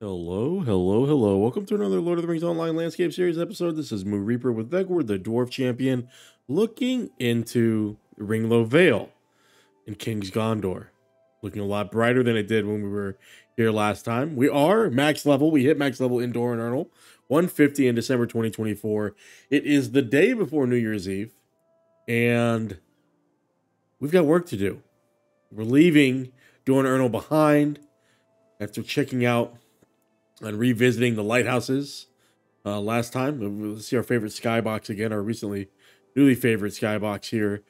Hello, hello, hello. Welcome to another Lord of the Rings Online Landscape Series episode. This is Moo Reaper with Vegward, the Dwarf Champion, looking into Ringló Vale in King's Gondor. Looking a lot brighter than it did when we were here last time. We are max level. We hit max level in Dor and Ernal, 150 in December 2024. It is the day before New Year's Eve, and we've got work to do. We're leaving Dor and Ernal behind after checking out and revisiting the lighthouses last time. Let's see our favorite skybox again, our newly favorite skybox here.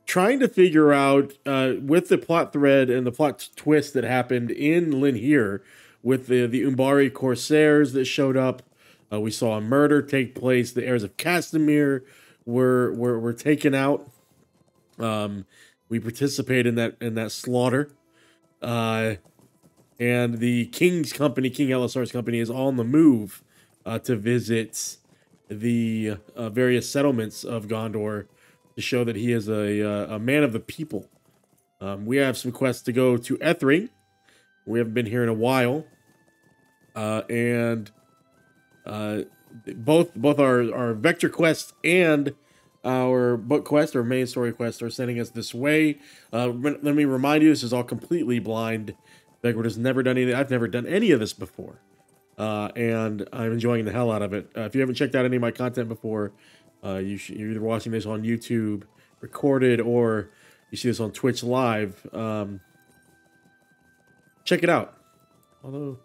Trying to figure out with the plot thread and the plot twist that happened in Lin here with the Umbari Corsairs that showed up. We saw a murder take place. The heirs of Castamere were taken out. We participated in that slaughter. And the King's company, King Elisar's company, is on the move to visit the various settlements of Gondor to show that he is a man of the people. We have some quests to go to Ethring. We haven't been here in a while. And both our vector quest and our book quest, or main story quest, are sending us this way. Let me remind you, this is all completely blind. Vegward has never done anything. I've never done any of this before, and I'm enjoying the hell out of it. If you haven't checked out any of my content before, you're either watching this on YouTube recorded or you see this on Twitch live. Check it out. Although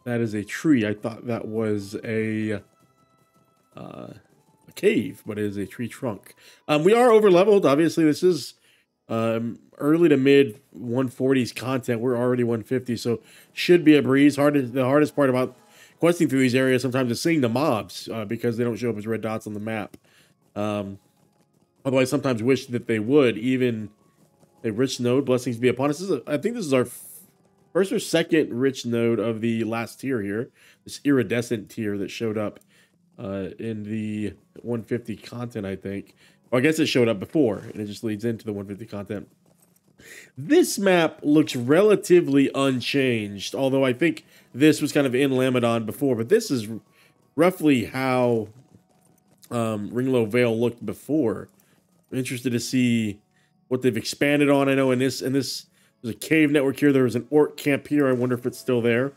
that is a tree, I thought that was a cave, but it is a tree trunk. We are over leveled. Obviously, this is early to mid 140s content. We're already 150, so should be a breeze. The hardest part about questing through these areas sometimes is seeing the mobs because they don't show up as red dots on the map. Although I sometimes wish that they would. Even a rich node, blessings be upon us. I think this is our first or second rich node of the last tier here. This iridescent tier that showed up in the 150 content, I think. Well, I guess it showed up before, and it just leads into the 150 content. This map looks relatively unchanged, although I think this was kind of in Lamedon before, but this is roughly how Ringló Vale looked before. I'm interested to see what they've expanded on. I know in this there's a cave network here. There was an orc camp here. I wonder if it's still there, or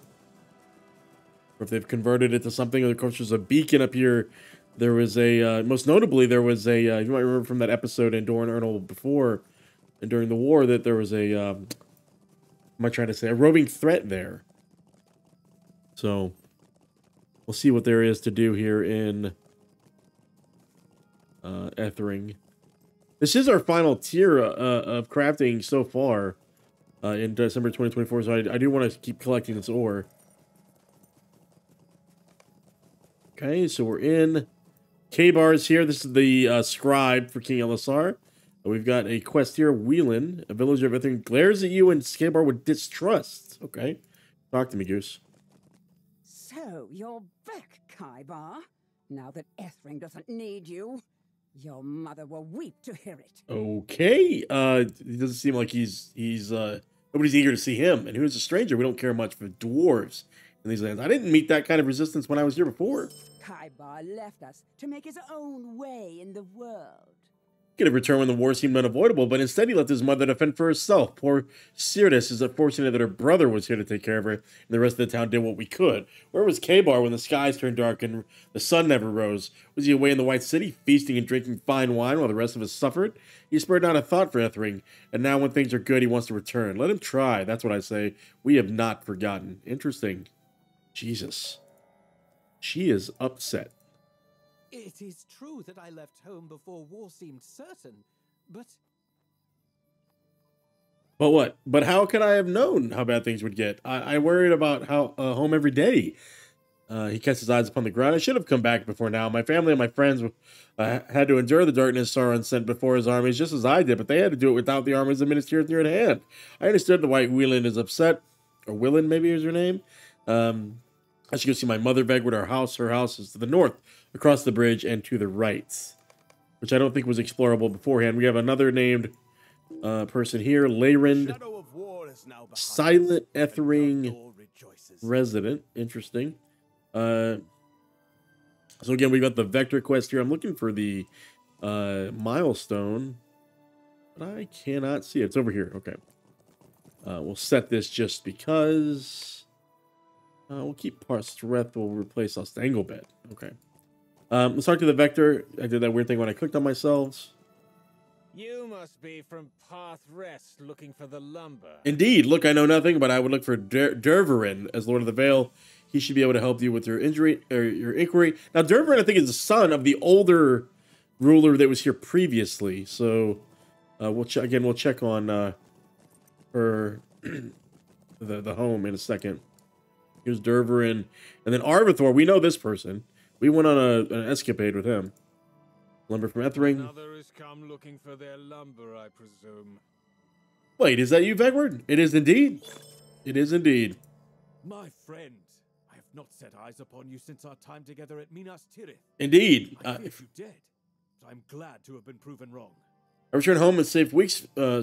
if they've converted it to something. Of course, there's a beacon up here. There was a, most notably, there was a, you might remember from that episode in Dor and Ernal before, and during the war, that there was a, what am I trying to say, a roving threat there. So, we'll see what there is to do here in Ethring. This is our final tier of crafting so far in December 2024, so I do want to keep collecting this ore. Okay, so we're in K-Bars here. This is the scribe for King Elisar. We've got a quest here. Whelan, a villager of Ethring, glares at you and K-Bar with distrust. Okay, talk to me, Goose. So, you're back, Kaibar. Now that Ethring doesn't need you, your mother will weep to hear it. Okay, it doesn't seem like he's nobody's eager to see him. And who's a stranger? We don't care much for dwarves in these lands. I didn't meet that kind of resistance when I was here before. Kaibar left us to make his own way in the world. He could have returned when the war seemed unavoidable, but instead he left his mother to fend for herself. Poor Cyrtis is unfortunate that her brother was here to take care of her, and the rest of the town did what we could. Where was K-Bar when the skies turned dark and the sun never rose? Was he away in the White City, feasting and drinking fine wine while the rest of us suffered? He spared not a thought for Ethring, and now when things are good, he wants to return. Let him try, that's what I say. We have not forgotten. Interesting. Jesus. She is upset. It is true that I left home before war seemed certain, but... But what? But how could I have known how bad things would get? I worried about how home every day. He casts his eyes upon the ground. I should have come back before now. My family and my friends had to endure the darkness Sauron sent before his armies, just as I did, but they had to do it without the armies of Minas Tirith near at hand. I understood the White Whelan is upset, or Willen maybe is her name. I should go see my mother, Vegward. Her house is to the north, across the bridge, and to the right, which I don't think was explorable beforehand. We have another named person here, Layrand. Shadow of war is now behind silent us, and Ethring Gondor rejoices. resident. Interesting. So again, we got the vector quest here. I'm looking for the milestone, but I cannot see it. It's over here. Okay. We'll set this just because. We'll keep part strength. We'll replace our angle bed. Okay. Let's talk to the vector. I did that weird thing when I clicked on myself. You must be from Path Rest looking for the lumber. Indeed. Look, I know nothing, but I would look for Dravron as Lord of the Vale. He should be able to help you with your injury or your inquiry. Now, Dravron, I think, is the son of the older ruler that was here previously. So we'll check on her the home in a second. Here's Dravron, and then Arvithor. We know this person. We went on an escapade with him. Lumber from Ethring. Another has come looking for their lumber, I presume. Wait, is that you, Vegward? It is indeed. It is indeed. My friend, I have not set eyes upon you since our time together at Minas Tirith. Indeed. I feared you dead, but I'm glad to have been proven wrong. I returned home and saved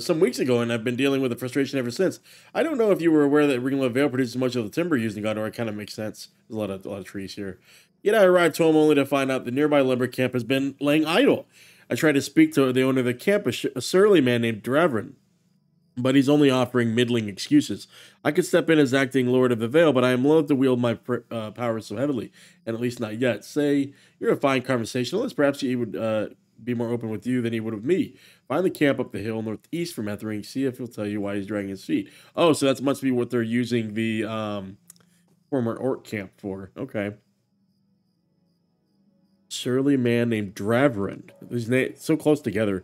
some weeks ago, and I've been dealing with the frustration ever since. I don't know if you were aware that Ringló Vale produces much of the timber used in Gondor. It kind of makes sense. There's a lot of trees here. Yet I arrived home only to find out the nearby lumber camp has been laying idle. I tried to speak to the owner of the camp, a surly man named Dravron, but he's only offering middling excuses. I could step in as acting Lord of the Vale, but I am loath to wield my powers so heavily, and at least not yet. Say, you're a fine conversationalist. Perhaps he would be more open with you than he would with me. Find the camp up the hill northeast from Ethring. See if he'll tell you why he's dragging his feet. Oh, so that must be what they're using the former orc camp for. Okay. Surly man named Dravron. These names so close together,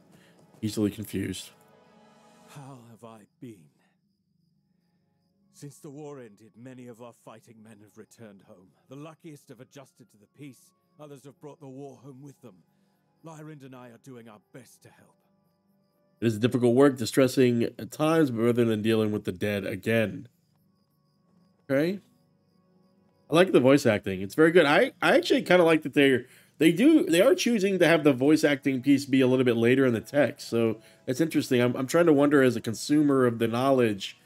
easily confused. How have I been? Since the war ended, many of our fighting men have returned home. The luckiest have adjusted to the peace. Others have brought the war home with them. Lyrind and I are doing our best to help. It is a difficult work, distressing at times, but rather than dealing with the dead again. Okay. I like the voice acting. It's very good. I actually kind of like that they are choosing to have the voice acting piece be a little bit later in the text. So it's interesting. I'm trying to wonder, as a consumer of the knowledge,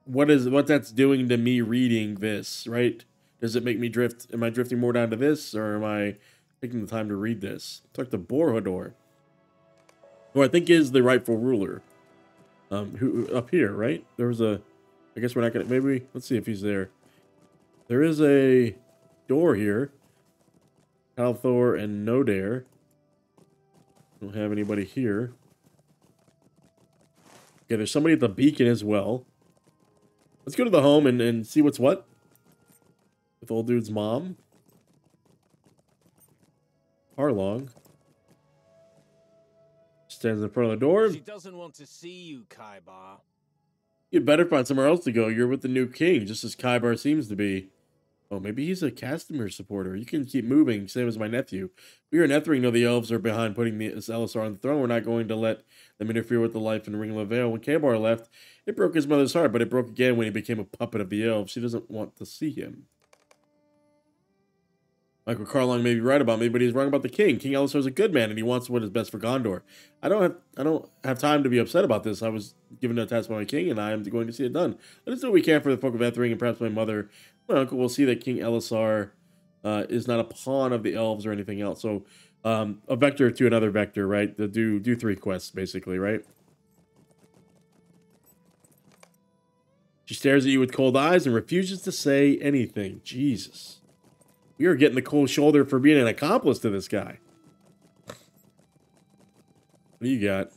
what that's doing to me reading this, right? Does it make me drift? Am I drifting more down to this, or am I taking the time to read this? Talk to Borhodor, who I think is the rightful ruler. Who up here, right? There was a. I guess we're not gonna. Maybe let's see if he's there. There is a door here. Althor and Nodare. Don't have anybody here. Okay, there's somebody at the beacon as well. Let's go to the home and see what's what. With old dude's mom. Harlong. Stands in front of the door. She doesn't want to see you, Kaibar. You'd better find somewhere else to go. You're with the new king, just as Kaibar seems to be. Oh, maybe he's a Castamere supporter. You can keep moving, same as my nephew. We here in Ethring know the elves are behind putting this Elisar on the throne. We're not going to let them interfere with the life in Ringló Vale. When Kaibar left, it broke his mother's heart, but it broke again when he became a puppet of the elves. She doesn't want to see him. Michael Carlong may be right about me, but he's wrong about the king. King Elisar is a good man, and he wants what is best for Gondor. I don't have time to be upset about this. I was given a task by my king, and I am going to see it done. Let us do what we can for the folk of Ethring, and perhaps my mother, my uncle, will see that King Elisar is not a pawn of the elves or anything else. So, a vector to another vector, right? To do 3 quests, basically, right? She stares at you with cold eyes and refuses to say anything. Jesus. We are getting the cold shoulder for being an accomplice to this guy. What do you got?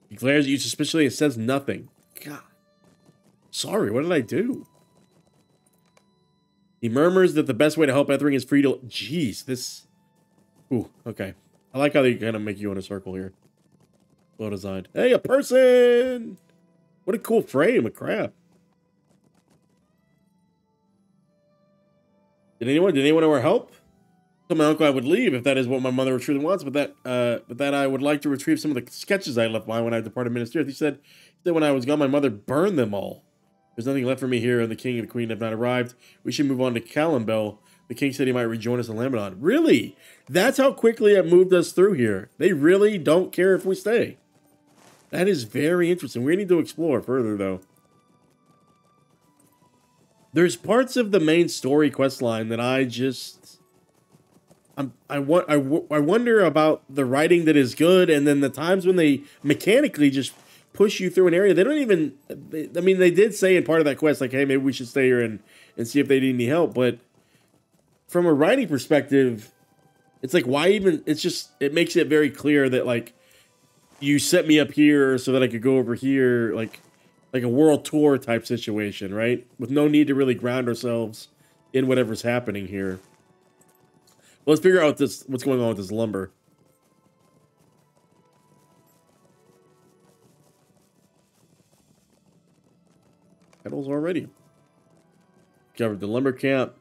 He glares at you suspiciously and says nothing. God. Sorry, what did I do? He murmurs that the best way to help Ethring is for you to... Jeez, this... Ooh, okay. I like how they kind of make you in a circle here. Well designed. Hey, a person! What a cool frame of crap. Did anyone ever help? Told my uncle I would leave if that is what my mother truly wants, but that I would like to retrieve some of the sketches I left behind when I departed Minas Tirith. He said when I was gone, my mother burned them all. There's nothing left for me here, and the king and the queen have not arrived. We should move on to Calimbel. The king said he might rejoin us in Lamedon. Really? That's how quickly it moved us through here. They really don't care if we stay. That is very interesting. We need to explore further, though. There's parts of the main story quest line that I just... I wonder about the writing that is good, and then the times when they mechanically just push you through an area. They don't even... I mean, they did say in part of that quest, like, hey, maybe we should stay here and see if they need any help, but from a writing perspective, it's like, why even... It's just... It makes it very clear that, like, you set me up here so that I could go over here, like a world tour type situation, right? With no need to really ground ourselves in whatever's happening here. Let's figure out what's going on with this lumber. Petals already. Covered the lumber camp.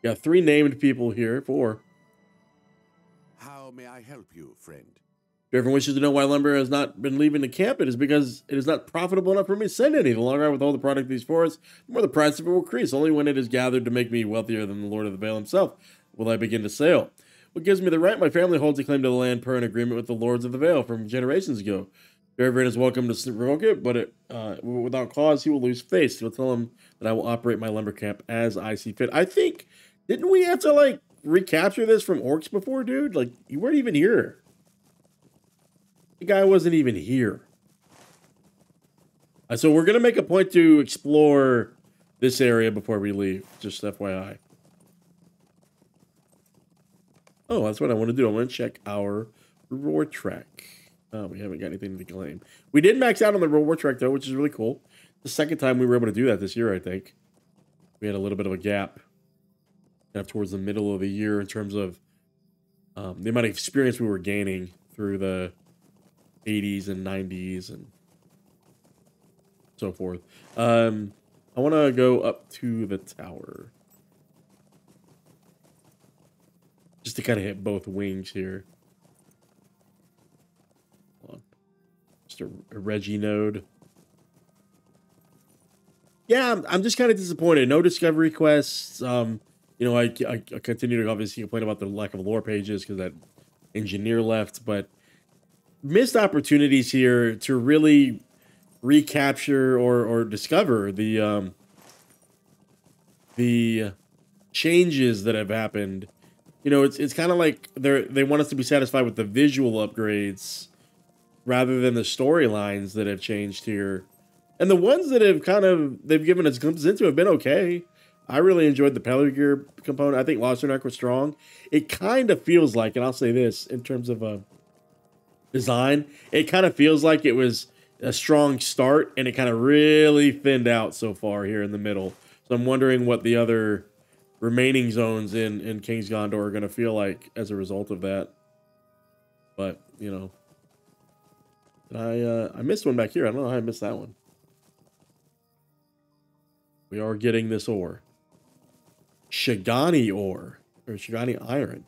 Got 3 named people here. 4. How may I help you, friend? If everyone wishes to know why lumber has not been leaving the camp, it is because it is not profitable enough for me to send any. The longer I withhold the product of these forests, the more the price of it will increase. Only when it is gathered to make me wealthier than the Lord of the Vale himself will I begin to sail. What gives me the right? My family holds a claim to the land per an agreement with the Lords of the Vale from generations ago. Dravron is welcome to revoke it, but without cause, he will lose face. He'll tell him that I will operate my lumber camp as I see fit. I think, didn't we have to, like, recapture this from orcs before, dude? Like, you weren't even here. The guy wasn't even here. So we're going to make a point to explore this area before we leave. Just FYI. Oh, that's what I want to do. I want to check our reward track. Oh, we haven't got anything to claim. We did max out on the reward track, though, which is really cool. The second time we were able to do that this year, I think. We had a little bit of a gap towards the middle of the year in terms of the amount of experience we were gaining through the 80s and 90s and so forth. I want to go up to the tower. Just to kind of hit both wings here. Hold on. Just a Reggie node. Yeah, I'm just kind of disappointed. No discovery quests. You know, I continue to obviously complain about the lack of lore pages because that engineer left, but missed opportunities here to really recapture or discover the changes that have happened. You know, it's kind of like they want us to be satisfied with the visual upgrades rather than the storylines that have changed here. And the ones that have they've given us glimpses into have been okay. I really enjoyed the Pelargir component. I think Losterneck was strong. It kind of feels like, and I'll say this in terms of design, it kind of feels like it was a strong start and it kind of really thinned out so far here in the middle. So I'm wondering what the other remaining zones in King's Gondor are going to feel like as a result of that. But, you know, I missed one back here. I don't know how I missed that one. We are getting this ore. Shagani ore, or Shagani iron.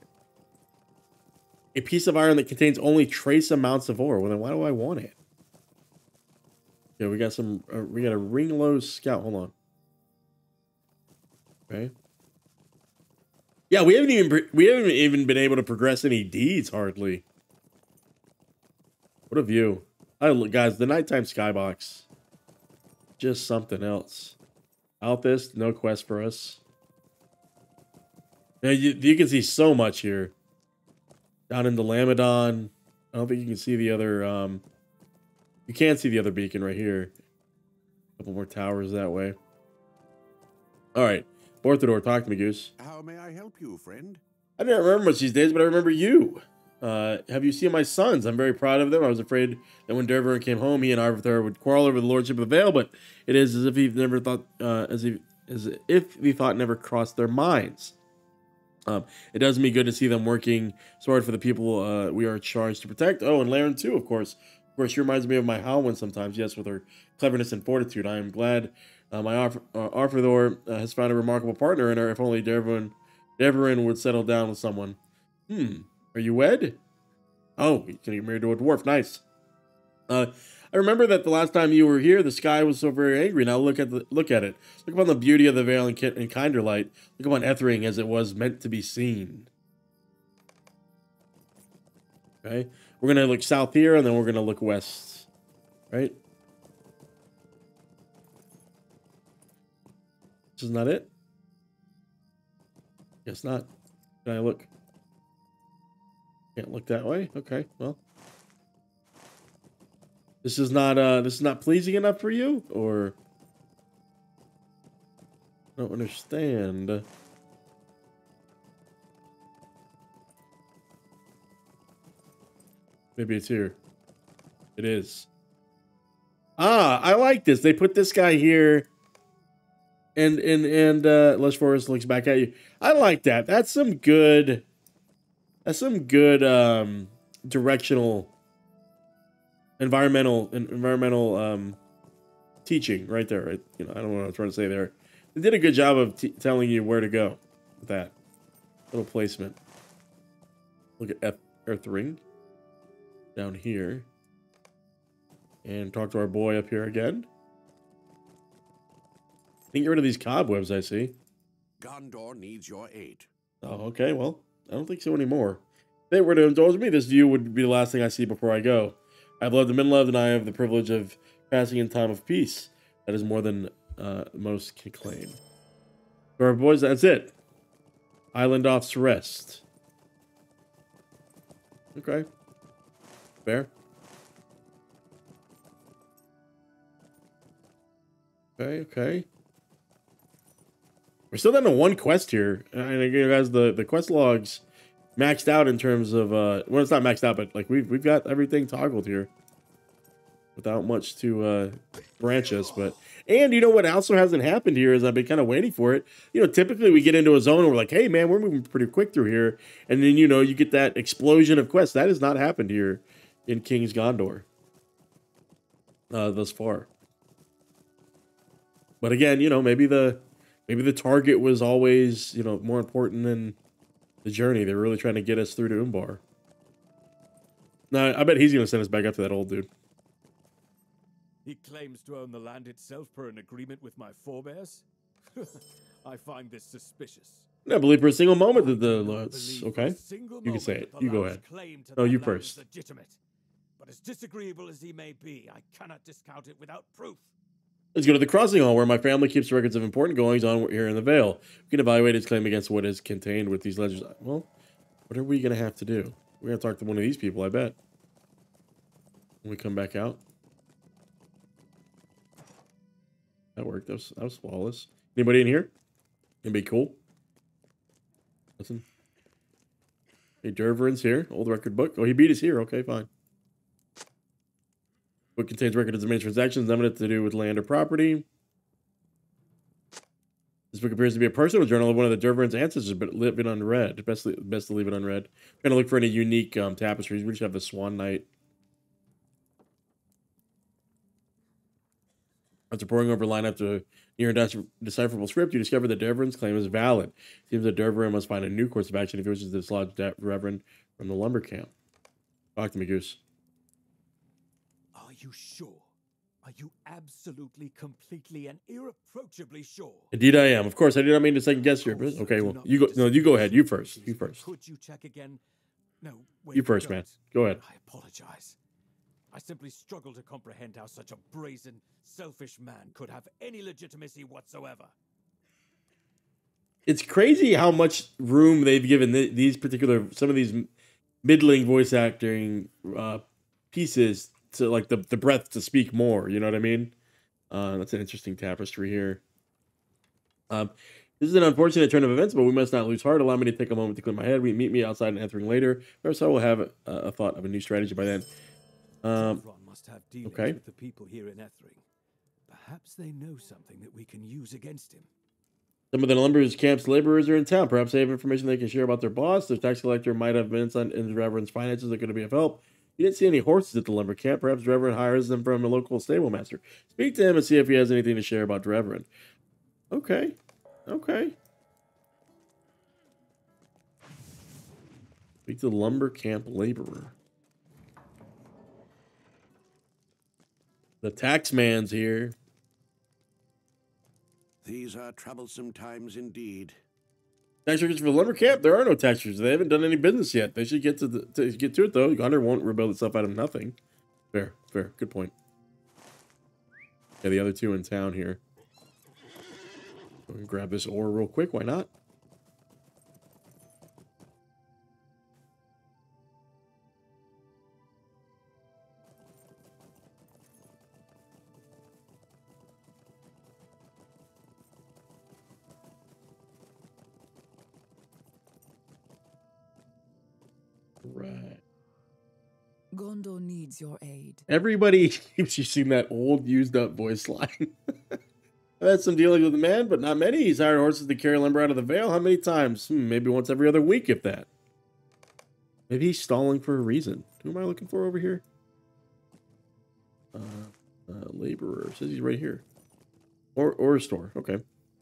A piece of iron that contains only trace amounts of ore. Well, then why do I want it? Yeah, we got some. We got a Ringló scout. Hold on. Okay. Yeah, we haven't even been able to progress any deeds hardly. What a view! Guys, the nighttime skybox, just something else. Out this, no quest for us. Now you can see so much here. Down into Lamadon. I don't think you can see the other, you can see the other beacon right here. A couple more towers that way. All right. Borthador, talk to me, Goose. How may I help you, friend? I don't remember much these days, but I remember you. Have you seen my sons? I'm very proud of them. I was afraid that when Dravron came home, he and Arthur would quarrel over the lordship of the Vale, but it is as if he never thought, as if the thought never crossed their minds. It does me good to see them working so hard for the people we are charged to protect. Oh, and Laren too, of course. Of course, she reminds me of my Halwyn sometimes. Yes, with her cleverness and fortitude. I am glad my Arthur has found a remarkable partner in her. If only Dravron would settle down with someone. Are you wed? Oh, he's gonna get married to a dwarf. Nice. I remember that the last time you were here, the sky was so very angry. Now look at it. Look upon the beauty of the Vale in kinder light. Look upon Ethring as it was meant to be seen. Okay, we're gonna look south here, and then we're gonna look west. right? This is not it? Guess not. Can I look? Can't look that way? Okay, well. This is not pleasing enough for you? Or I don't understand. Maybe it's here. It is. Ah, I like this. They put this guy here. And Lush Forest looks back at you. I like that. That's some good directional environmental teaching right there. Right? You know, I don't know what I'm trying to say there. They did a good job of telling you where to go with that little placement. Look at Ethring down here, and talk to our boy up here again. Get rid of these cobwebs, I see. Gondor needs your aid. Oh, okay. Well, I don't think so anymore. If they were to indulge me, this view would be the last thing I see before I go. I've loved and been loved, and I have the privilege of passing in time of peace. That is more than most can claim. So our boys, that's it. Island off's rest. Okay. Fair. Okay. We're still down to one quest here. And again, guys, the quest logs maxed out in terms of well, it's not maxed out, but like we've got everything toggled here without much to branch us. But and you know what also hasn't happened here is I've been kind of waiting for it. You know, typically we get into a zone and we're like, hey man, we're moving pretty quick through here, and then you know you get that explosion of quests. That has not happened here in King's Gondor thus far. But again, you know, maybe the target was always, you know, more important than the journey. They're really trying to get us through to Umbar. Now, I bet he's going to send us back up to that old dude. He claims to own the land itself per an agreement with my forebears? I find this suspicious. I believe for a single moment that the lords... Okay, you can say it. You go ahead. No, you first. Legitimate. But as disagreeable as he may be, I cannot discount it without proof. Let's go to the crossing hall where my family keeps records of important goings on here in the Vale. We can evaluate his claim against what is contained with these ledgers. Well, what are we going to have to do? We're going to talk to one of these people, I bet. When we come back out. That worked. That was flawless. Anybody in here? Anybody cool? Listen. Hey, Dravron's here. Old record book. Oh, he beat us here. Okay, fine. Book contains records of many transactions eminent to do with land or property. This book appears to be a personal journal of one of the Dravron's ancestors, but leave it unread. Best to leave it unread. Trying to look for any unique tapestries. We just have the Swan Knight. After poring over line up to near indecipherable script, you discover that Dravron's claim is valid. It seems that Dravron must find a new course of action if he wishes to dislodge Dravron from the lumber camp. Talk to me, Goose. Are you sure? Are you absolutely, completely, and irreproachably sure? Indeed, I am. Of course, I did not mean to second guess your business. Okay, well, you go. No, you go ahead. You first. You first. Could you check again? No, wait. You first, man. Go ahead. I apologize. I simply struggle to comprehend how such a brazen, selfish man could have any legitimacy whatsoever. It's crazy how much room they've given some of these middling voice acting pieces to like the breath to speak more, you know what I mean? That's an interesting tapestry here. This is an unfortunate turn of events, but we must not lose heart. Allow me to take a moment to clear my head. Meet me outside in Ethring later. Perhaps I will have a thought of a new strategy by then. Dravron must have dealings okay. with the people here in Ethring. Perhaps they know something that we can use against him. Some of the lumberers camp's laborers are in town. Perhaps they have information they can share about their boss. The tax collector might have insight into Dravron's finances that could be of help. You didn't see any horses at the lumber camp. Perhaps Dravron hires them from a local stable master. Speak to him and see if he has anything to share about Dravron. Okay. Speak to the lumber camp laborer. The taxman's here. These are troublesome times indeed. Tax records for the lumber camp? There are no tax records. They haven't done any business yet. They should get to it though. Gondor won't rebuild itself out of nothing. Fair. Good point. Yeah, the other two in town here. Go and grab this ore real quick. Why not? Right. Gondor needs your aid. Everybody keeps using that old, used-up voice line. I've had some dealings with the man, but not many. He's hired horses to carry lumber out of the Vale. How many times? Maybe once every other week, if that. Maybe he's stalling for a reason. Who am I looking for over here? Laborer. Says he's right here. Or a store. Okay.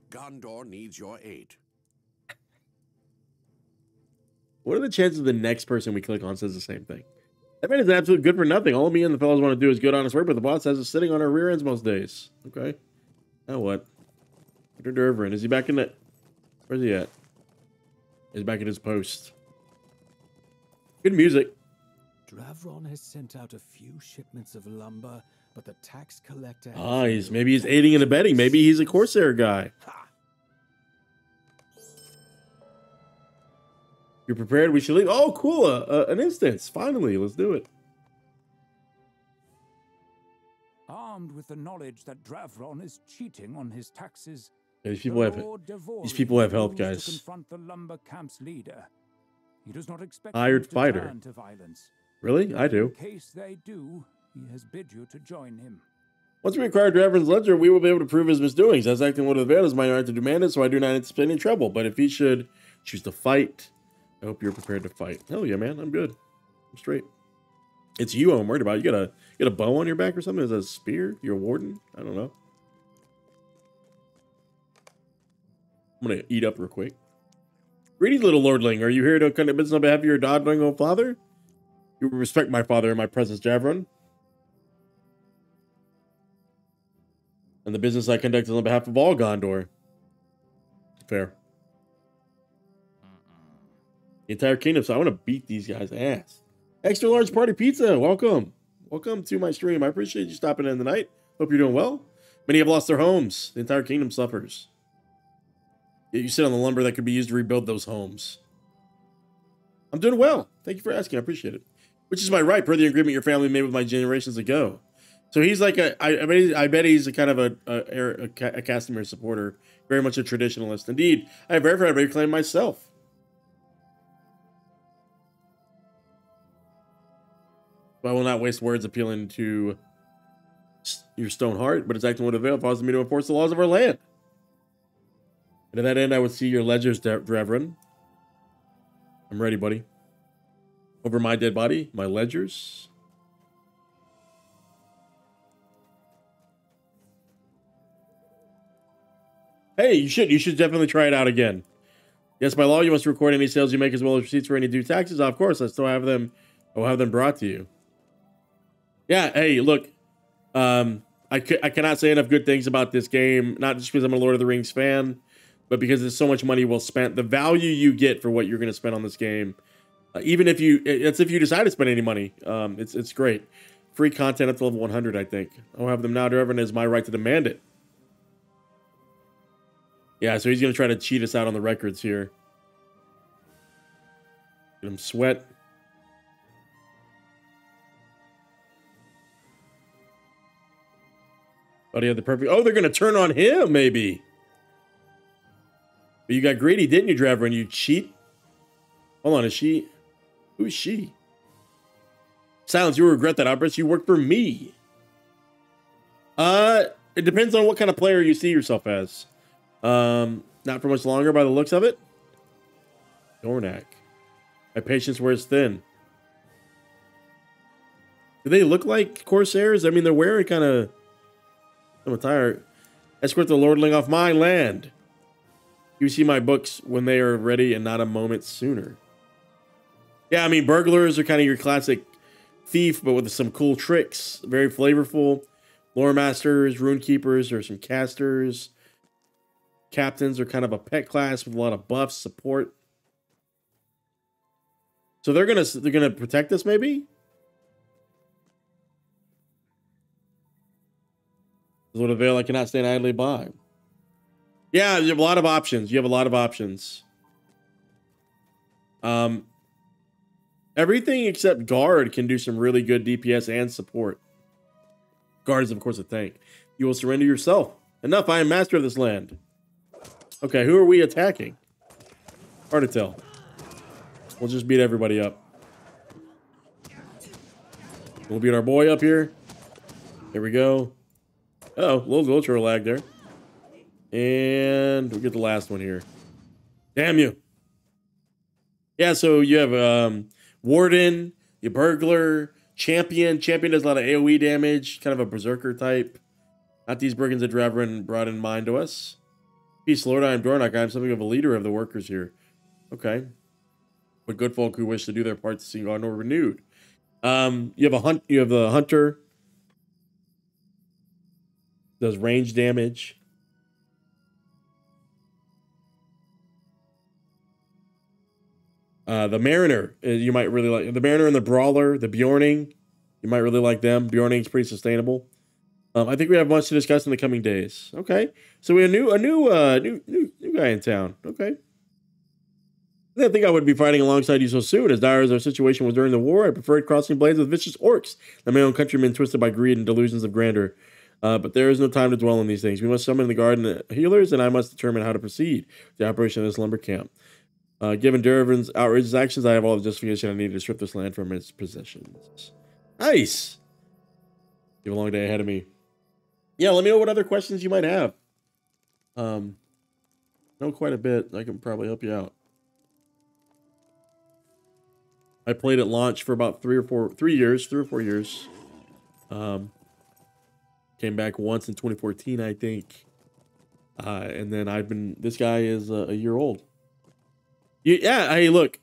Gondor needs your aid. What are the chances the next person we click on says the same thing? That man is absolutely good for nothing. All me and the fellas want to do is good, honest work, but the boss has us sitting on our rear ends most days. Okay. Now what? Dr. Dravron. Is he back in the... Where's he at? He's back in his post. Good music. Dravron has sent out a few shipments of lumber, but the tax collector... maybe he's aiding and abetting. Maybe he's a Corsair guy. Ha! You're prepared? We should leave. Oh, cool. An instance. Finally. Let's do it. Armed with the knowledge that Dravron is cheating on his taxes, Yeah, these people have help, guys. To confront the lumber camp's leader. He does not expect Hired them to fighter. turn to violence. Really? I do. In case they do, he has bid you to join him. Once we acquire Dravron's ledger, we will be able to prove his misdoings. As acting one of the Vale is my right to demand it, so I do not anticipate any trouble. But if he should choose to fight, I hope you're prepared to fight. Hell yeah, man. I'm good. I'm straight. It's you I'm worried about. You got a bow on your back or something? Is that a spear? You're a warden? I don't know. I'm going to eat up real quick. Greetings, little lordling. Are you here to conduct business on behalf of your doddering old father? You will respect my father in my presence, Dravron. And the business I conduct is on behalf of all Gondor. Fair. The entire kingdom, so I want to beat these guys' ass. Extra large party pizza, welcome. Welcome to my stream. I appreciate you stopping in tonight. Hope you're doing well. Many have lost their homes. The entire kingdom suffers. Yet you sit on the lumber that could be used to rebuild those homes. I'm doing well. Thank you for asking. I appreciate it. Which is my right, per the agreement your family made with my generations ago. So he's like I bet he's a kind of a Castamere supporter. Very much a traditionalist. Indeed, I have verified every claim myself. But I will not waste words appealing to your stone heart, but it's acting with a veil causes me to enforce the laws of our land. And to that end, I would see your ledgers, Dravron. I'm ready, buddy. Over my dead body, my ledgers. Hey, you should definitely try it out again. Yes, by law, you must record any sales you make as well as receipts for any due taxes. Of course, I still have them. I'll have them brought to you. Yeah, hey, look, I cannot say enough good things about this game, not just because I'm a Lord of the Rings fan, but because there's so much money well spent. The value you get for what you're going to spend on this game, even if you decide to spend any money, it's great. Free content up to level 100, I think. I'll have them now. Dravron is my right to demand it. Yeah, so he's going to try to cheat us out on the records here. Get him sweat. Oh, they have the perfect... Oh, they're going to turn on him, maybe. But you got greedy, didn't you, Dravron? You cheat? Hold on, is she... Who is she? Silence, you will regret that outburst. You work for me. It depends on what kind of player you see yourself as. Not for much longer by the looks of it. Dornak. My patience wears thin. Do they look like Corsairs? I mean, they're wearing kind of... I'm tired. Escort the lordling off my land. You see my books when they are ready and not a moment sooner. Yeah, I mean, burglars are kind of your classic thief, but with some cool tricks. Very flavorful. Lore masters, rune keepers, or some casters. Captains are kind of a pet class with a lot of buffs, support. So they're gonna protect us, maybe? Is what a veil I cannot stand idly by. Yeah, you have a lot of options. You have a lot of options. Everything except guard can do some really good DPS and support. Guard is, of course, a tank. You will surrender yourself. Enough, I am master of this land. Okay, who are we attacking? Hard to tell. We'll just beat everybody up. We'll beat our boy up here. Here we go. Oh, a little LOTRO lag there. And we'll get the last one here. Damn you. Yeah, so you have Warden, your Burglar, Champion. Champion does a lot of AoE damage, kind of a berserker type. Not these brigands that Dravron brought in mind to us. Peace, Lord, I am Dornock. I am something of a leader of the workers here. Okay. But good folk who wish to do their part to see Gondor renewed. You have the Hunter. Does range damage. The Mariner, you might really like. The Mariner and the Brawler, the Bjorning, you might really like them. Bjorning's pretty sustainable. I think we have much to discuss in the coming days. Okay, so we have a new guy in town. Okay, I didn't think I would be fighting alongside you so soon. As dire as our situation was during the war, I preferred crossing blades with vicious orcs than my own countrymen twisted by greed and delusions of grandeur. But there is no time to dwell on these things. We must summon the guard and the healers, and I must determine how to proceed with the operation of this lumber camp. Given Dravron's outrageous actions, I have all the justification I need to strip this land from its possessions. Nice! You have a long day ahead of me. Yeah, let me know what other questions you might have. Know quite a bit. I can probably help you out. I played at launch for about 3 or 4 years. Came back once in 2014, I think. And then this guy is a year old. Yeah, hey, look,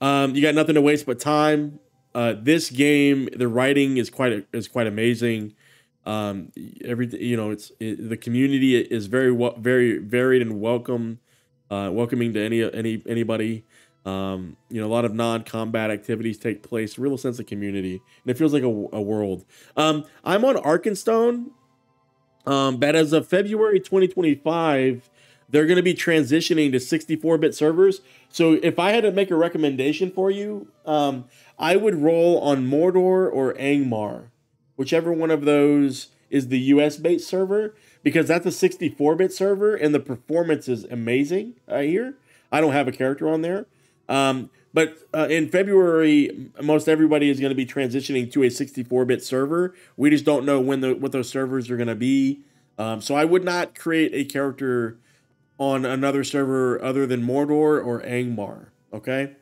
you got nothing to waste but time. This game, the writing is quite amazing. The community is very varied and welcoming to anybody. A lot of non-combat activities take place. Real sense of community, and it feels like a world. I'm on Arkenstone, but as of February 2025. They're going to be transitioning to 64-bit servers. So if I had to make a recommendation for you, I would roll on Mordor or Angmar, whichever one of those is the US-based server, because that's a 64-bit server and the performance is amazing. I hear. I don't have a character on there. But in February, most everybody is going to be transitioning to a 64-bit server. We just don't know what those servers are going to be. So I would not create a character on another server other than Mordor or Angmar, okay?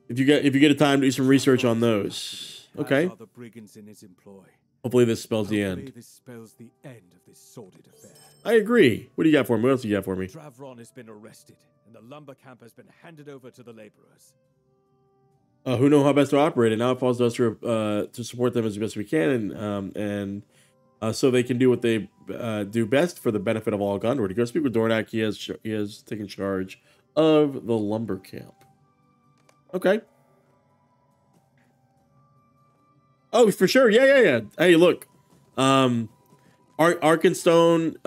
If you get a time to do some research on those, okay? The brigands in his employ. Hopefully this spells the end. This spells the end of this sordid affair. I agree. What do you got for me? What else do you got for me? Dravron has been arrested, and the lumber camp has been handed over to the laborers. Who know how best to operate it. Now it falls to us to support them as best we can, and so they can do what they do best for the benefit of all Gondor. To go speak with Dornock, he has taken charge of the lumber camp. Okay. Oh, for sure. Yeah. Hey, look. Arkenstone,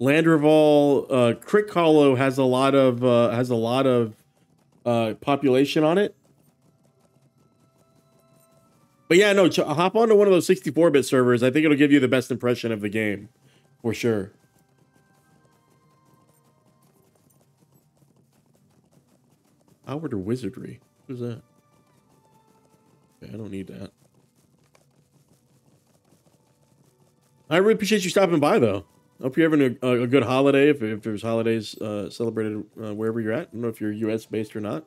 Landreval, Crick Hollow has a lot of population on it. But yeah, no, hop onto one of those 64-bit servers. I think it'll give you the best impression of the game, for sure. Howard or Wizardry? Who's that? Okay, I don't need that. I really appreciate you stopping by, though. Hope you're having a good holiday, if there's holidays celebrated wherever you're at. I don't know if you're US-based or not.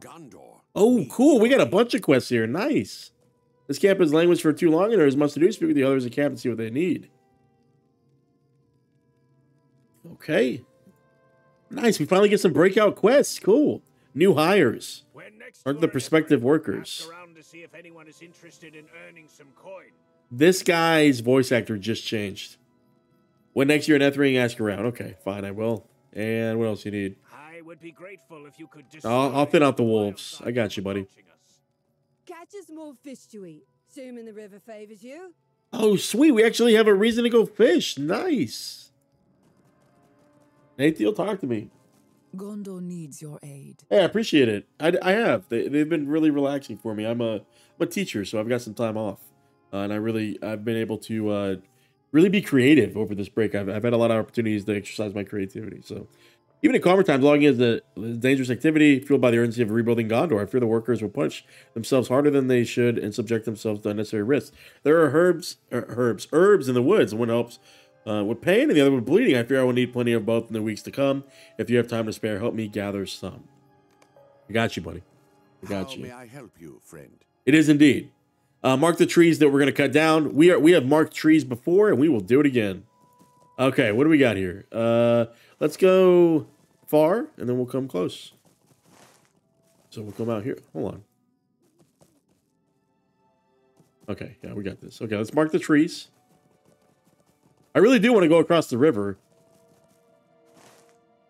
Gondor. Oh, cool. We got a bunch of quests here. Nice. This camp has languished for too long and there is much to do. Speak with the others in camp and see what they need. Okay. Nice. We finally get some breakout quests. Cool. New hires. Aren't the prospective workers. Around to see if anyone is interested in earning some coin. This guy's voice actor just changed. When next year in Ethring, ask around. Okay, fine, I will. And what else you need? I would be grateful if you could I'll thin out the wolves. I got you, buddy. catch us more fish to eat. Assuming the river favors you. Oh, sweet. We actually have a reason to go fish. Nice. Nathiel, talk to me. Gondor needs your aid. Hey, I appreciate it. I have. They've been really relaxing for me. I'm a teacher, so I've got some time off. And I've been able to really be creative over this break. I've had a lot of opportunities to exercise my creativity. So even at calmer times, logging is a dangerous activity fueled by the urgency of rebuilding Gondor. I fear the workers will push themselves harder than they should and subject themselves to unnecessary risks. There are herbs in the woods, and one helps with pain and the other with bleeding. I fear I will need plenty of both in the weeks to come. If you have time to spare, help me gather some. I got you, buddy. I got you. How may I help you, friend? It is indeed. Mark the trees that we're going to cut down. We have marked trees before, and we will do it again. Okay, what do we got here? Let's go far, and then we'll come close. So we'll come out here. Hold on. Okay, yeah, we got this. Okay, let's mark the trees. I really do want to go across the river.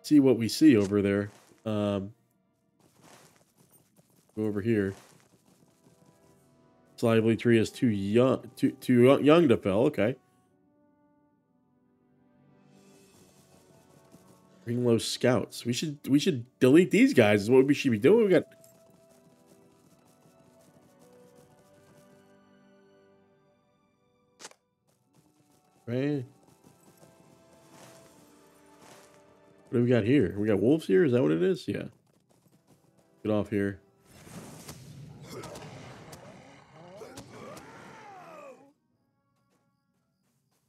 See what we see over there. Go over here. This lively tree is too young to fell. Okay. Ringló scouts. We should delete these guys. Is what we should be doing. We got. Right. What do we got here? We got wolves here? Is that what it is? Yeah. Get off here.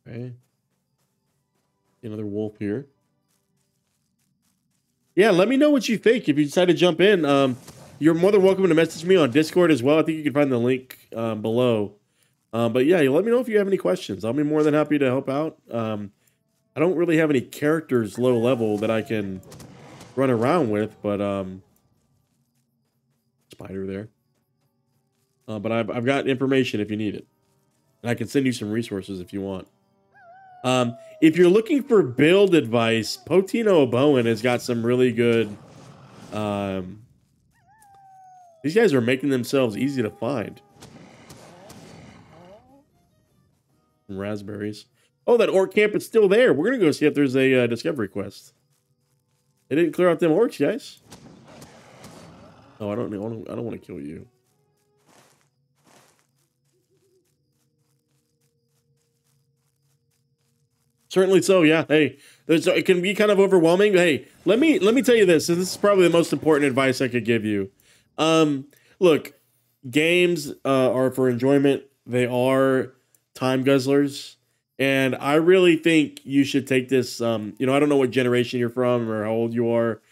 Okay. Another wolf here. Yeah, let me know what you think if you decide to jump in. You're more than welcome to message me on Discord as well. I think you can find the link below. But yeah, let me know if you have any questions. I'll be more than happy to help out. I don't really have any characters low level that I can run around with, but spider there. But I've got information if you need it, and I can send you some resources if you want. If you're looking for build advice, Potino Bowen has got some really good. These guys are making themselves easy to find. Some raspberries. Oh, that orc camp is still there. We're gonna go see if there's a discovery quest. They didn't clear out them orcs, guys. Oh, I don't want to kill you. Certainly so, yeah. Hey, it can be kind of overwhelming. Hey, let me tell you this, and this is probably the most important advice I could give you. Look, games are for enjoyment. They are time guzzlers. And I really think you should take this, I don't know what generation you're from or how old you are,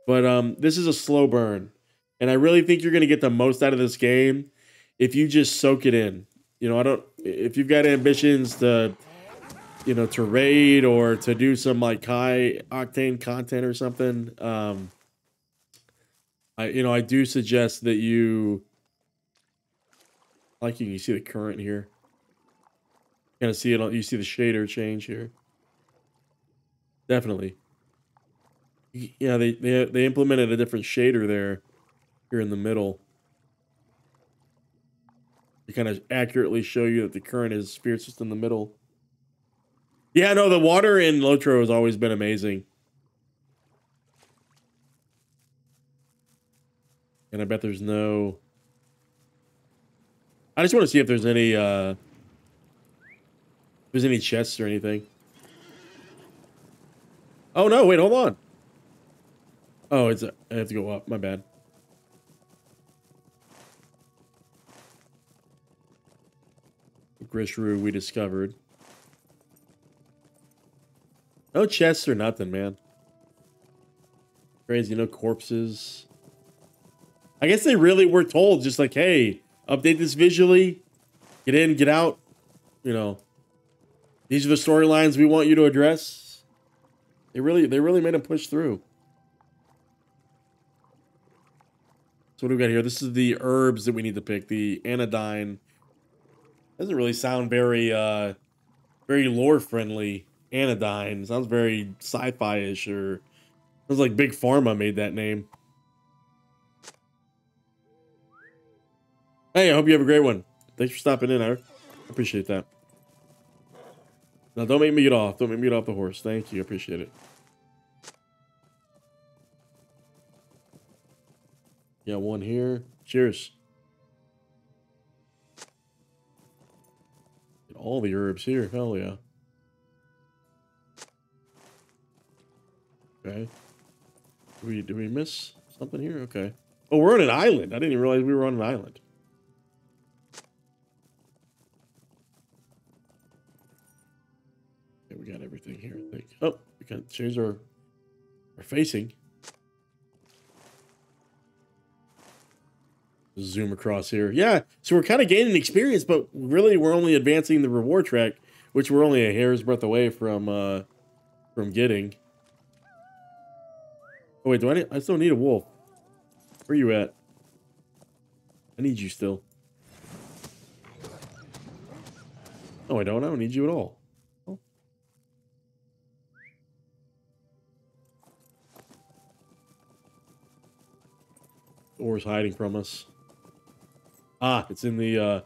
but this is a slow burn. And I really think you're going to get the most out of this game if you just soak it in. If you've got ambitions to, to raid or to do some like high octane content or something, I do suggest that you see the current here. Kind of see it. You see the shader change here. Definitely. Yeah, they implemented a different shader there, here in the middle, to kind of accurately show you that the current is fiercest in the middle. Yeah, no, the water in LOTRO has always been amazing, and I bet there's no. I just want to see if there's any. There's any chests or anything. Oh no, wait, hold on. Oh, I have to go up, my bad. Grishru we discovered. No chests or nothing, man. Crazy, no corpses. I guess they really were told just like, hey, update this visually. Get in, get out. These are the storylines we want you to address. They really made them push through. So what do we got here? This is the herbs that we need to pick. The anodyne. Doesn't really sound very very lore friendly. Anodyne sounds very sci-fi-ish, or sounds like Big Pharma made that name. Hey, I hope you have a great one. Thanks for stopping in. I appreciate that. Now, don't make me get off. Don't make me get off the horse. Thank you. I appreciate it. Yeah, one here. Cheers. Get all the herbs here. Hell yeah. Okay. Did we miss something here? Okay. Oh, we're on an island. I didn't even realize we were on an island. Okay, we got everything here, I think. Oh, we can change our facing. Zoom across here. Yeah, so we're kind of gaining experience, but really we're only advancing the reward track, which we're only a hair's breadth away from getting. Oh wait, I still need a wolf. Where you at? I need you still. No, I don't need you at all. Oh. The oar's hiding from us. Ah, it's in the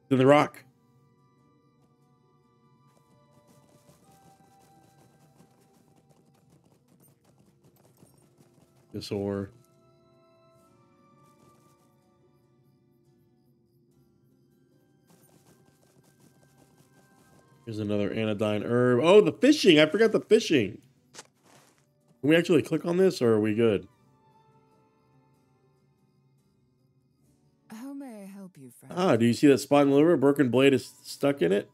rock. This oar. Here's another anodyne herb. Oh, the fishing! I forgot the fishing. Can we actually click on this, or are we good? How may I help you, friend? Ah, do you see that spot in the river? A broken blade is stuck in it.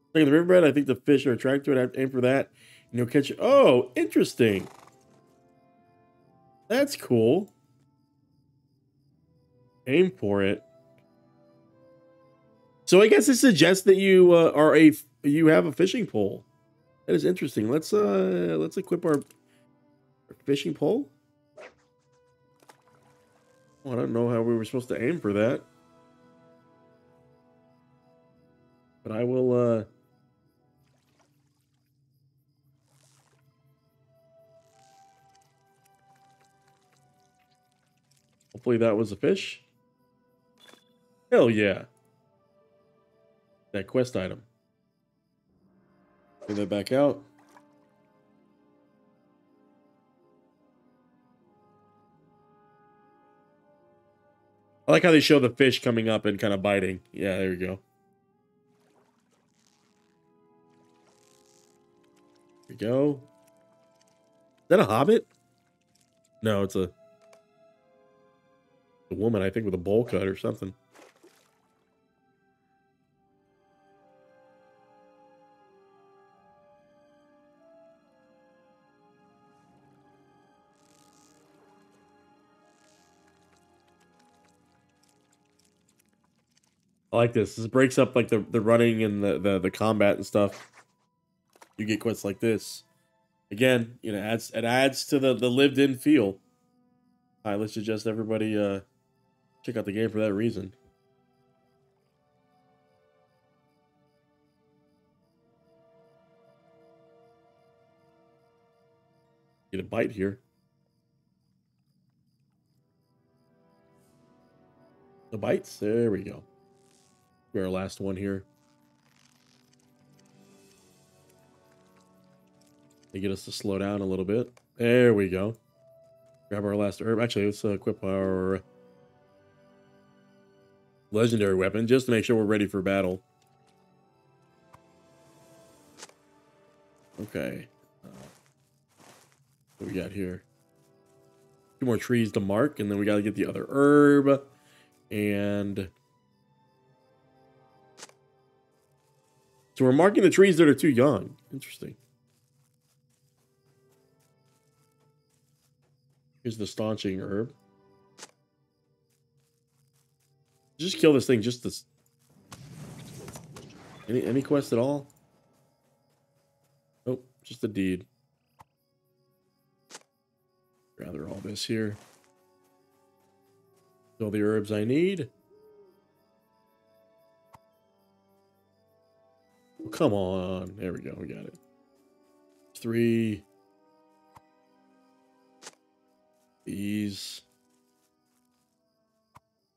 Stuck in the riverbed. I think the fish are attracted to it. I have to aim for that, and you'll catch it. Oh, interesting. That's cool. Aim for it. So I guess it suggests that you you have a fishing pole. That is interesting. Let's equip our fishing pole. Oh, I don't know how we were supposed to aim for that, but I will. Hopefully that was a fish. Hell yeah. That quest item. Get that back out. I like how they show the fish coming up and kind of biting. Yeah, there you go. There we go. Is that a hobbit? No, it's a woman, I think, with a bowl cut or something. I like this. This breaks up like the running and the combat and stuff. You get quests like this. Again, you know, it adds to the lived in feel. All right, let's suggest everybody check out the game for that reason. Get a bite here. The bites. There we go. Our last one here. They get us to slow down a little bit. There we go. Grab our last herb. Actually, let's equip our legendary weapon just to make sure we're ready for battle. Okay. What we got here? 2 more trees to mark, and then we got to get the other herb. And so we're marking the trees that are too young. Interesting. Here's the staunching herb. Just kill this thing. Just this. Any quest at all? Nope. Just a deed. Gather all this here. All the herbs I need. Oh, come on. There we go. We got it. 3. These.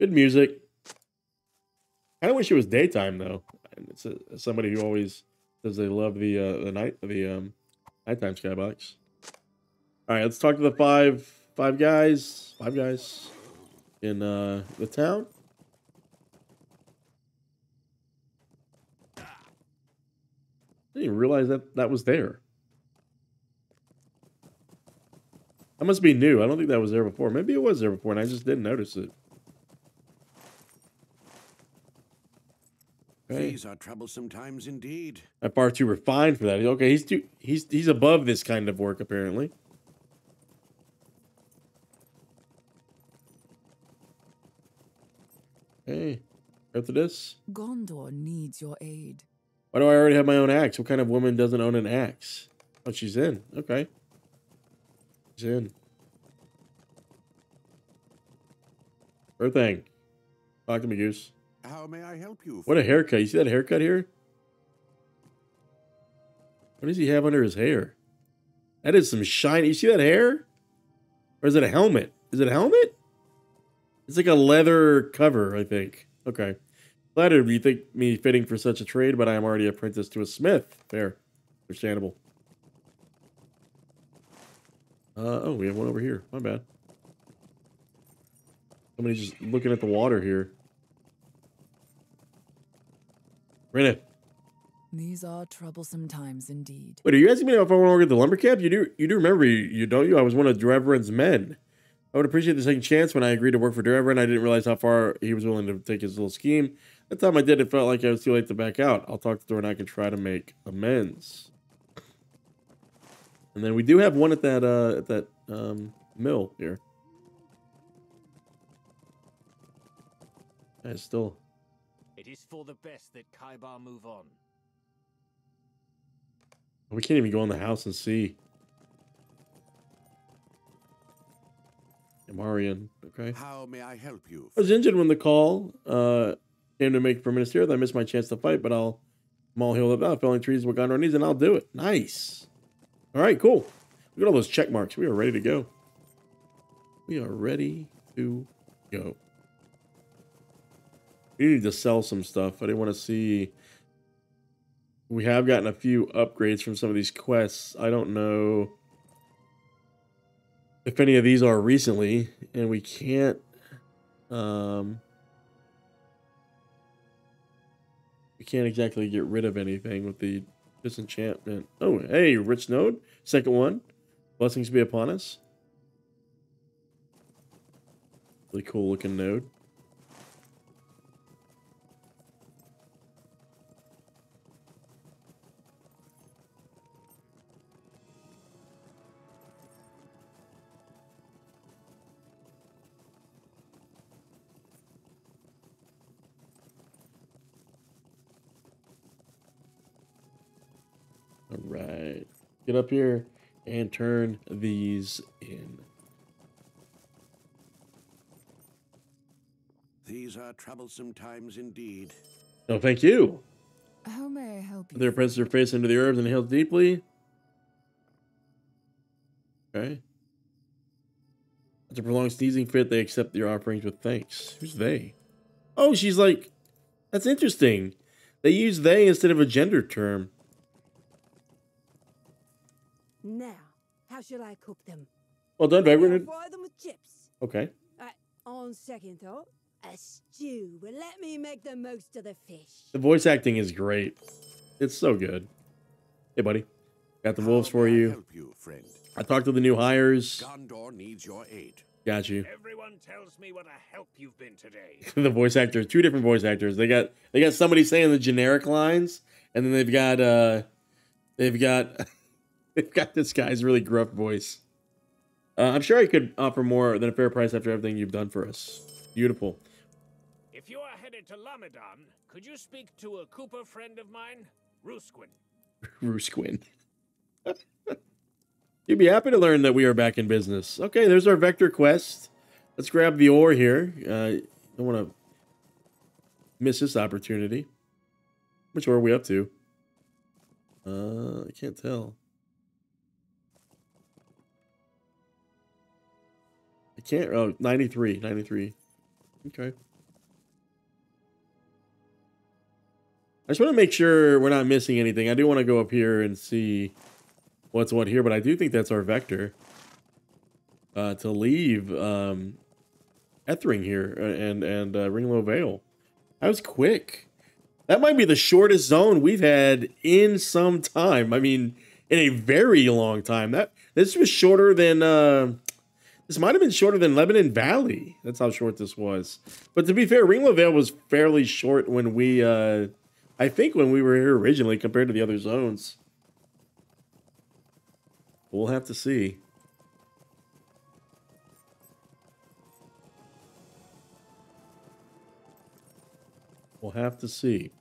Good music. I wish it was daytime though. And it's somebody who always says they love the nighttime skybox. All right, let's talk to the five guys in the town. I didn't even realize that was there. That must be new. I don't think that was there before. Maybe it was there before and I just didn't notice it. Okay. These are troublesome times indeed. I'm far too refined for that. Okay, he's above this kind of work apparently. Hey, after this. Gondor needs your aid. Why do I already have my own axe? What kind of woman doesn't own an axe? Oh, she's in. Okay. She's in. Sure thing. Talk to me, Goose. How may I help you? What a haircut. You see that haircut here? What does he have under his hair? That is some shiny. You see that hair? Or is it a helmet? Is it a helmet? It's like a leather cover, I think. Okay. Flattered you think me fitting for such a trade, but I am already apprenticed to a smith. Fair. Understandable. Oh, we have one over here. My bad. Somebody's just looking at the water here. Renna. These are troublesome times indeed. Wait, are you asking me if I want to work at the lumber camp? You do remember, you don't you? I was one of Dravron's men. I would appreciate the second chance when I agreed to work for Dravron. I didn't realize how far he was willing to take his little scheme. At the time I did, it felt like I was too late to back out. I'll talk to Thor and I can try to make amends. And then we do have one at that mill here. Yeah, still. It is for the best that Kaibar move on. We can't even go in the house and see. Amarian, okay. How may I help you? I was injured when the call came to make for Ministerial. I missed my chance to fight, but I'm all healed up now. Felling trees is what Gondor needs, and I'll do it. Nice. All right, cool. Look at all those check marks. We are ready to go. We are ready to go. We need to sell some stuff. I didn't want to see. We have gotten a few upgrades from some of these quests. I don't know if any of these are recently, and we can't. We can't exactly get rid of anything with the disenchantment. Oh, hey, rich node. Second one. Blessings be upon us. Really cool looking node. All right, get up here and turn these in. These are troublesome times indeed. No, thank you. How may I help you? Their presses their face into the herbs and inhale deeply. Okay. After a prolonged sneezing fit, they accept your offerings with thanks. Who's they? Oh, she's like, that's interesting. They use they instead of a gender term. Now, how shall I cook them? Well done, Vegward. Fry them with chips. Okay. On second thought, a stew will let me make the most of the fish. The voice acting is great. It's so good. Hey, buddy. Got the wolves for you. Help you, friend. I talked to the new hires. Gondor needs your aid. Got you. Everyone tells me what a help you've been today. The voice actors, two different voice actors. They got somebody saying the generic lines, and then they've got this guy's really gruff voice. I'm sure I could offer more than a fair price after everything you've done for us. Beautiful. If you are headed to Lamadan, could you speak to a Cooper friend of mine, Rusquin? Rusquin. You'd be happy to learn that we are back in business. Okay, there's our vector quest. Let's grab the ore here. Don't want to miss this opportunity. Which ore are we up to? I can't tell. I can't. Oh, 93. 93. Okay. I just want to make sure we're not missing anything. I do want to go up here and see what's what here, but I do think that's our vector to leave Ethring here and Ringló Vale. That was quick. That might be the shortest zone we've had in some time. I mean, in a very long time. This was shorter than this might have been shorter than Lebanon Valley. That's how short this was. But to be fair, Ringló Vale was fairly short when we I think when we were here originally compared to the other zones. We'll have to see. We'll have to see.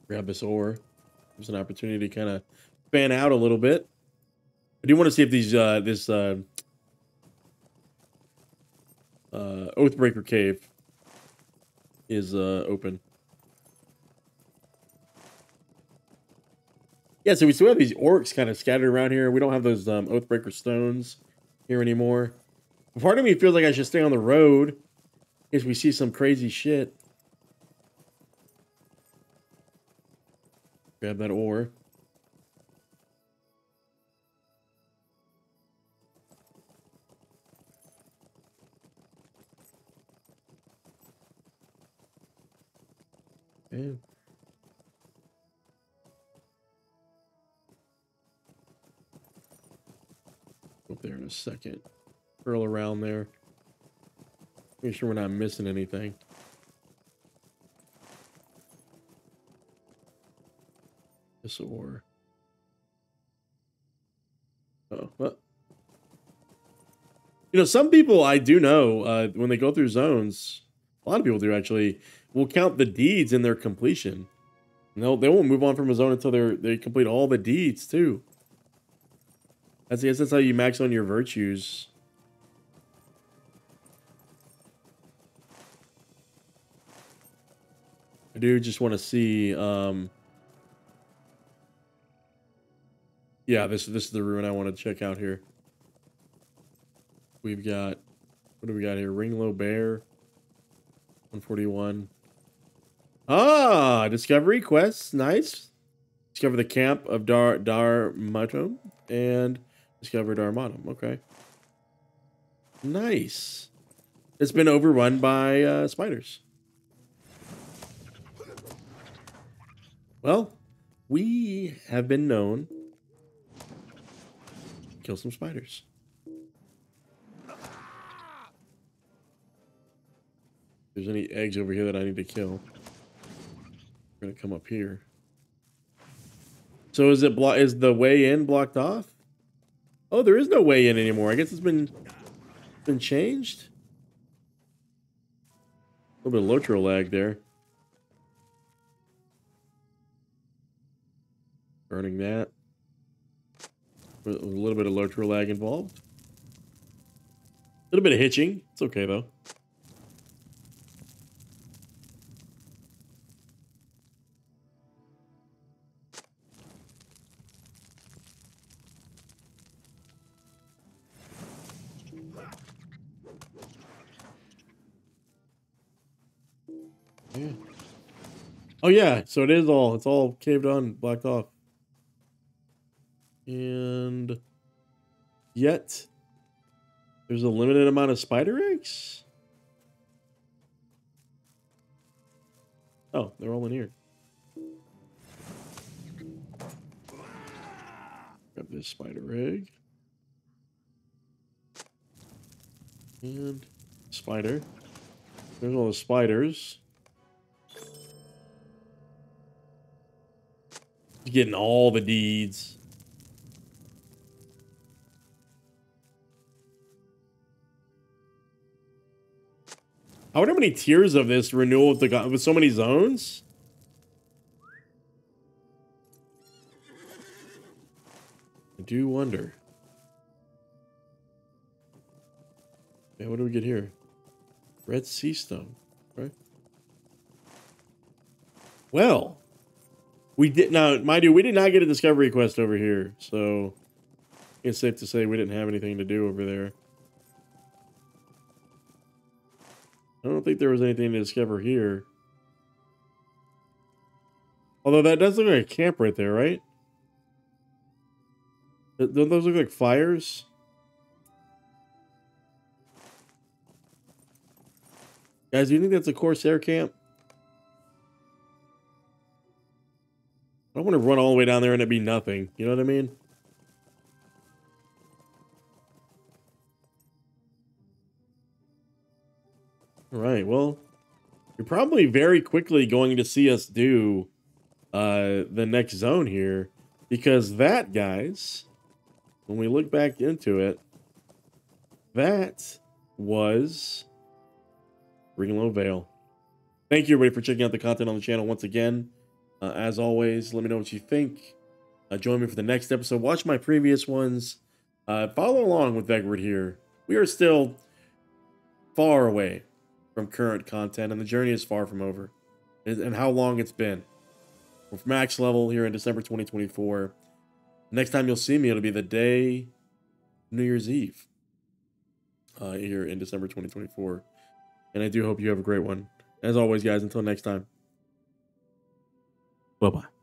Grab this ore. There's an opportunity to kind of fan out a little bit. I do want to see if these this Oathbreaker cave is open. Yeah, so we still have these orcs kind of scattered around here. We don't have those Oathbreaker stones here anymore. Part of me feels like I should stay on the road in case we see some crazy shit. Grab that ore. Okay. Up there in a second. Curl around there. Make sure we're not missing anything. This ore. Oh, what? You know, some people I do know when they go through zones, a lot of people do actually, will count the deeds in their completion. No, they won't move on from a zone until they complete all the deeds too. I guess that's how you max on your virtues. I do just want to see. Yeah, this is the ruin I want to check out here. We've got, what do we got here? Ringló Bear, 141. Ah, discovery quests, nice. Discover the camp of Dâr Matum and discover Dâr Matum. Okay, nice. It's been overrun by spiders. Well, we have been known to kill some spiders. If there's any eggs over here that I need to kill, we're gonna come up here. So is the way in blocked off? Oh, there is no way in anymore. I guess it's been changed. A little bit of LOTRO lag there. Burning that. A little bit of LOTRO lag involved. A little bit of hitching. It's okay though. Yeah. Oh yeah, so it's all caved on, blocked off. And yet there's a limited amount of spider eggs. Oh, they're all in here. Grab this spider egg. And spider. There's all the spiders. Getting all the deeds. I wonder how many tiers of this renewal with so many zones. I do wonder. Yeah, what do we get here? Red Sea Stone, right? Well, we did now, mind you, we did not get a discovery quest over here, so it's safe to say we didn't have anything to do over there. I don't think there was anything to discover here. Although that does look like a camp right there, right? Don't those look like fires? Guys, do you think that's a Corsair camp? I don't want to run all the way down there and it be nothing. You know what I mean? All right, well, you're probably very quickly going to see us do the next zone here, because that, guys, when we look back into it, that was Ringló Vale. Thank you, everybody, for checking out the content on the channel once again. As always, let me know what you think. Join me for the next episode. Watch my previous ones. Follow along with Vegward here. We are still far away from current content, and the journey is far from over. And how long it's been. We're max level here in December 2024. Next time you'll see me, it'll be the day New Year's Eve here in December 2024. And I do hope you have a great one. As always, guys, until next time. Bye-bye.